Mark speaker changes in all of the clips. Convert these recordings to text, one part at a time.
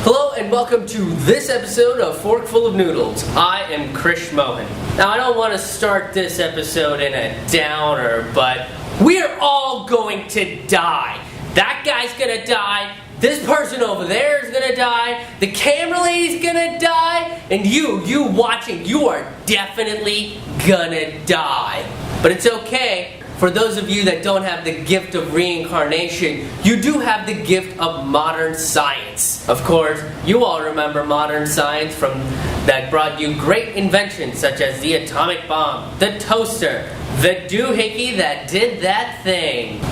Speaker 1: Hello and welcome to this episode of Forkful of Noodles. I am Krish Mohan. Now I don't want to start this episode in a downer, but we're all going to die. That guy's gonna die, this person over there is gonna die, the camera lady's gonna die, and you watching, you are definitely gonna die. But it's okay. For those of you that don't have the gift of reincarnation, you do have the gift of modern science. Of course, you all remember modern science that brought you great inventions such as the atomic bomb, the toaster, the doohickey that did that thing.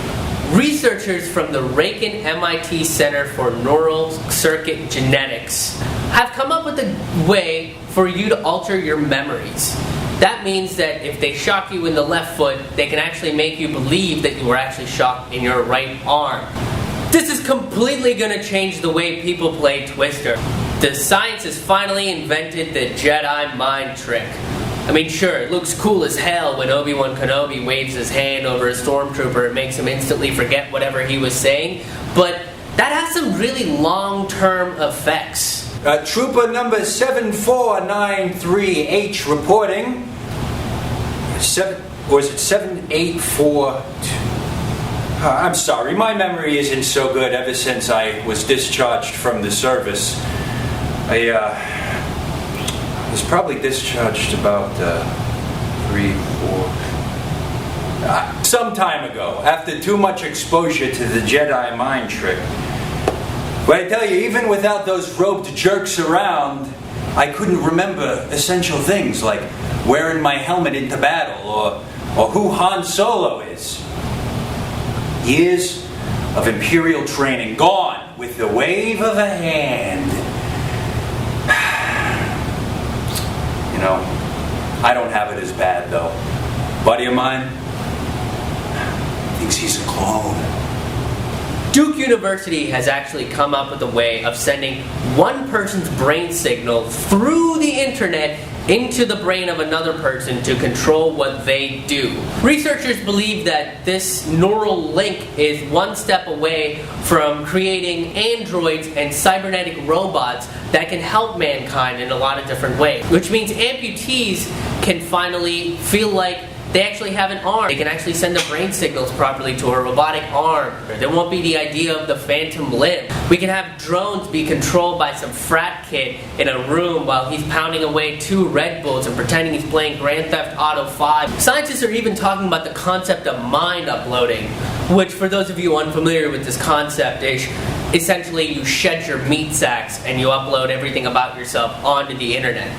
Speaker 1: Researchers from the Rakin MIT Center for Neural Circuit Genetics have come up with a way for you to alter your memories. That means that if they shock you in the left foot, they can actually make you believe that you were actually shocked in your right arm. This is completely going to change the way people play Twister. The science has finally invented the Jedi mind trick. I mean, sure, it looks cool as hell when Obi-Wan Kenobi waves his hand over a stormtrooper and makes him instantly forget whatever he was saying, but that has some really long-term effects.
Speaker 2: Trooper number 7493H reporting. Or is it 784? I'm sorry, my memory isn't so good ever since I was discharged from the service. I was probably discharged about 3, 4... some time ago, after too much exposure to the Jedi mind trick. But I tell you, even without those roped jerks around, I couldn't remember essential things like wearing my helmet into battle or who Han Solo is. Years of Imperial training gone with the wave of a hand. You know, I don't have it as bad though. Buddy of mine thinks he's a clone.
Speaker 1: Duke University has actually come up with a way of sending one person's brain signal through the internet into the brain of another person to control what they do. Researchers believe that this neural link is one step away from creating androids and cybernetic robots that can help mankind in a lot of different ways. Which means amputees can finally feel like they actually have an arm. They can actually send the brain signals properly to a robotic arm. There won't be the idea of the phantom limb. We can have drones be controlled by some frat kid in a room while he's pounding away 2 Red Bulls and pretending he's playing Grand Theft Auto 5. Scientists are even talking about the concept of mind uploading, which for those of you unfamiliar with this concept is essentially you shed your meat sacks and you upload everything about yourself onto the internet.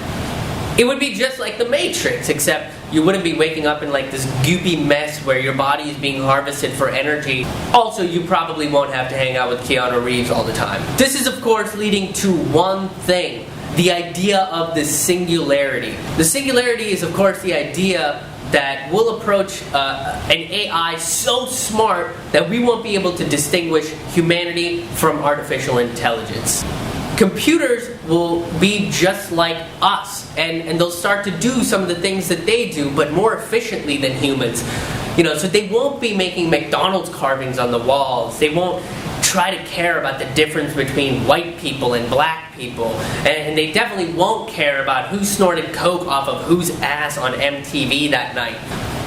Speaker 1: It would be just like the Matrix, except you wouldn't be waking up in like this goopy mess where your body is being harvested for energy. Also, you probably won't have to hang out with Keanu Reeves all the time. This is, of course, leading to one thing: the idea of the singularity. The singularity is, of course, the idea that we'll approach an AI so smart that we won't be able to distinguish humanity from artificial intelligence. Computers will be just like us, and they'll start to do some of the things that they do, but more efficiently than humans. You know, so they won't be making McDonald's carvings on the walls. They won't try to care about the difference between white people and black people. And they definitely won't care about who snorted coke off of whose ass on MTV that night.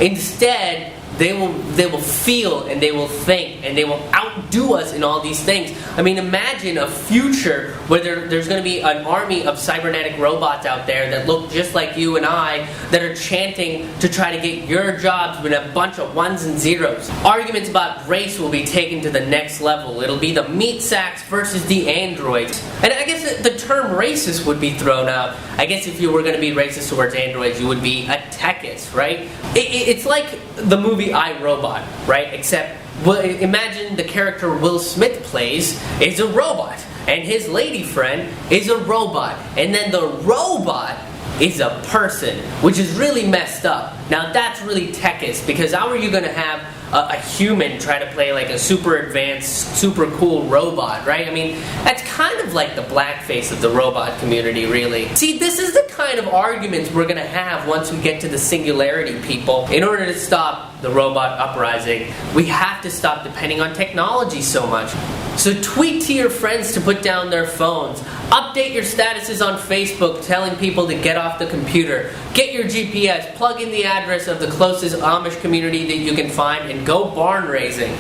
Speaker 1: Instead, they will feel and they will think and they will outdo us in all these things. I mean, imagine a future where there's going to be an army of cybernetic robots out there that look just like you and I that are chanting to try to get your jobs with a bunch of ones and zeros. Arguments about race will be taken to the next level. It'll be the meat sacks versus the androids. And I guess the term racist would be thrown out. I guess if you were going to be racist towards androids, you would be a techist, right? It's like the movie I, Robot, right? Except, well, imagine the character Will Smith plays is a robot, and his lady friend is a robot, and then the robot is a person, which is really messed up. Now that's really techish, because how are you going to have a human try to play like a super advanced, super cool robot, right? I mean, that's kind of like the blackface of the robot community, really. See, this is the kind of arguments we're going to have once we get to the singularity, people. In order to stop the robot uprising, we have to stop depending on technology so much. So tweet to your friends to put down their phones. Update your statuses on Facebook telling people to get off the computer. Get your GPS, plug in the address of the closest Amish community that you can find, and go barn raising.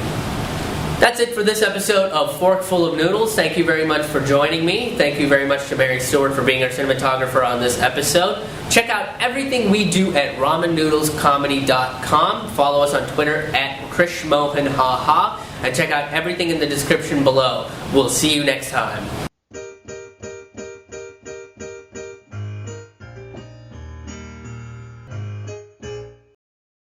Speaker 1: That's it for this episode of Forkful of Noodles. Thank you very much for joining me. Thank you very much to Mary Stewart for being our cinematographer on this episode. Check out everything we do at ramennoodlescomedy.com. Follow us on Twitter at KrishMohanHaha. And check out everything in the description below. We'll see you next time.